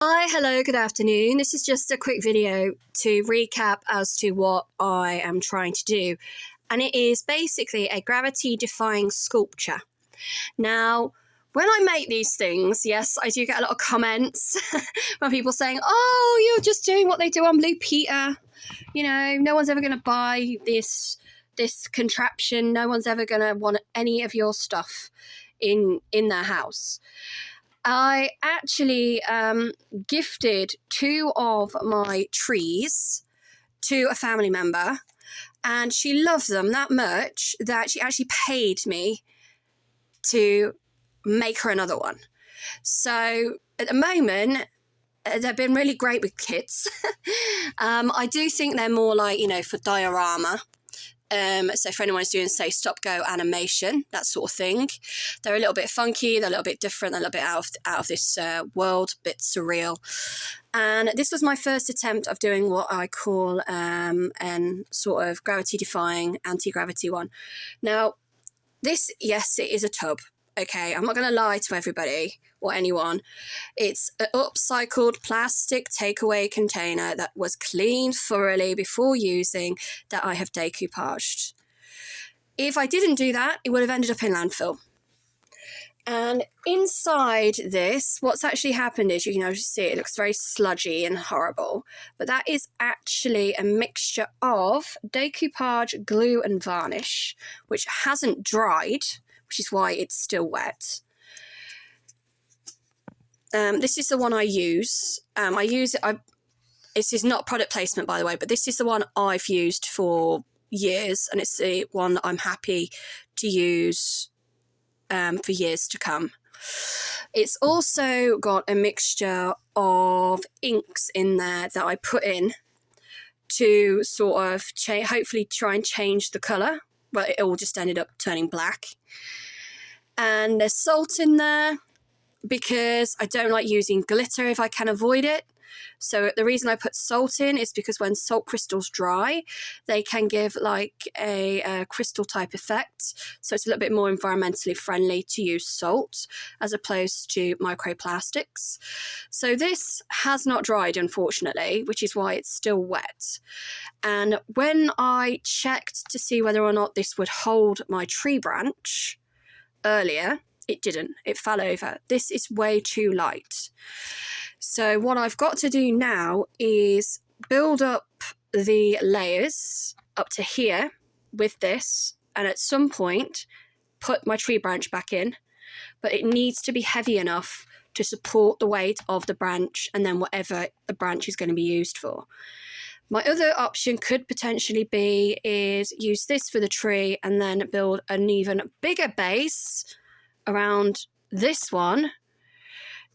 Hi, hello, good afternoon. This is just a quick video to recap as to what I am trying to do. And it is basically a gravity-defying sculpture. Now, when I make these things, yes, I do get a lot of comments from people saying, oh, you're just doing what they do on Blue Peter. You know, no one's ever going to buy this contraption. No one's ever going to want any of your stuff in their house. I actually gifted 2 of my trees to a family member, and she loved them that much that she actually paid me to make her another one. So at the moment, they've been really great with kids. I do think they're more like, for diorama. So for anyone who's doing, say, stop-go animation, that sort of thing, they're a little bit funky, they're a little bit different, they're a little bit out of this world, a bit surreal. And this was my first attempt of doing what I call an sort of gravity-defying anti-gravity one. Now, this, yes, it is a tub. Okay, I'm not going to lie to everybody or anyone. It's an upcycled plastic takeaway container that was cleaned thoroughly before using, that I have decoupaged. If I didn't do that, it would have ended up in landfill. And inside this, what's actually happened is, you can actually see it looks very sludgy and horrible, but that is actually a mixture of decoupage, glue and varnish, which hasn't dried, which is why it's still wet. This is the one I use. This is not product placement, by the way, but this is the one I've used for years, and it's the one that I'm happy to use for years to come. It's also got a mixture of inks in there that I put in to sort of hopefully try and change the colour, but it all just ended up turning black. And there's salt in there because I don't like using glitter if I can avoid it. So the reason I put salt in is because when salt crystals dry, they can give like a crystal type effect. So it's a little bit more environmentally friendly to use salt as opposed to microplastics. So this has not dried, unfortunately, which is why it's still wet. And when I checked to see whether or not this would hold my tree branch earlier, it didn't. It fell over. This is way too light. So what I've got to do now is build up the layers up to here with this, and at some point put my tree branch back in, but it needs to be heavy enough to support the weight of the branch and then whatever the branch is going to be used for. My other option could potentially be is use this for the tree and then build an even bigger base around this one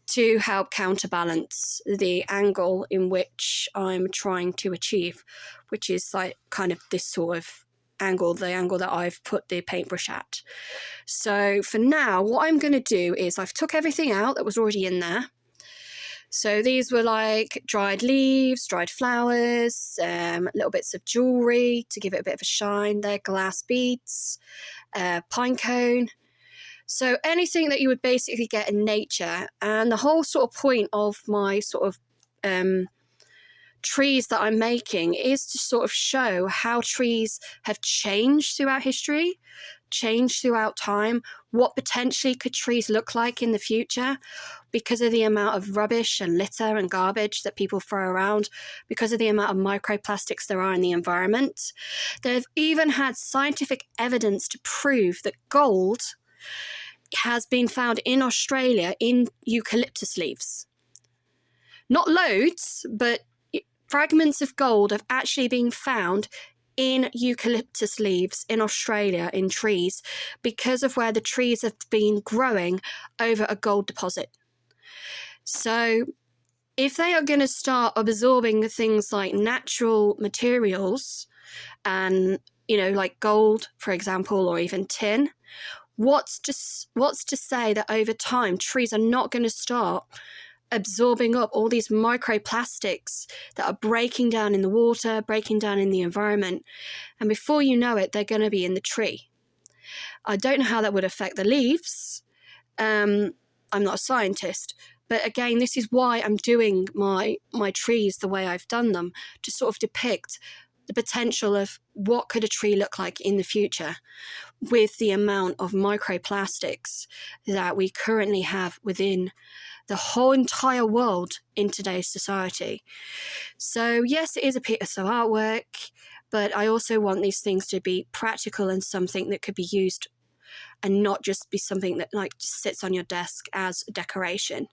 to help counterbalance the angle in which I'm trying to achieve, which is like kind of this sort of angle, the angle that I've put the paintbrush at. So for now, what I'm going to do is I've took everything out that was already in there. So these were like dried leaves, dried flowers, little bits of jewellery to give it a bit of a shine. They're glass beads, pine cone. So anything that you would basically get in nature. And the whole sort of point of my sort of trees that I'm making is to sort of show how trees have changed throughout history, changed throughout time, what potentially could trees look like in the future because of the amount of rubbish and litter and garbage that people throw around, because of the amount of microplastics there are in the environment. They've even had scientific evidence to prove that gold has been found in Australia in eucalyptus leaves. Not loads, but fragments of gold have actually been found in eucalyptus leaves in Australia in trees because of where the trees have been growing over a gold deposit. So if they are going to start absorbing things like natural materials and, like gold, for example, or even tin, what's to say that over time trees are not going to start absorbing up all these microplastics that are breaking down in the water, breaking down in the environment, and before you know it, they're going to be in the tree. I don't know how that would affect the leaves. I'm not a scientist, But again, this is why I'm doing my trees the way I've done them, to sort of depict the potential of what could a tree look like in the future with the amount of microplastics that we currently have within the whole entire world in today's society. So yes, it is a piece of artwork, but I also want these things to be practical and something that could be used and not just be something that like just sits on your desk as a decoration.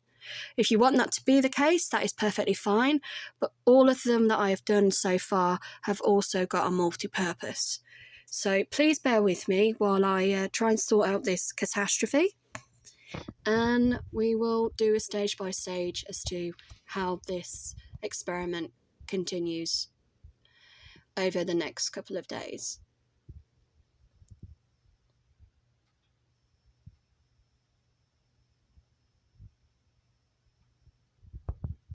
If you want that to be the case, that is perfectly fine, but all of them that I have done so far have also got a multi-purpose. So please bear with me while I try and sort out this catastrophe, and we will do a stage by stage as to how this experiment continues over the next couple of days.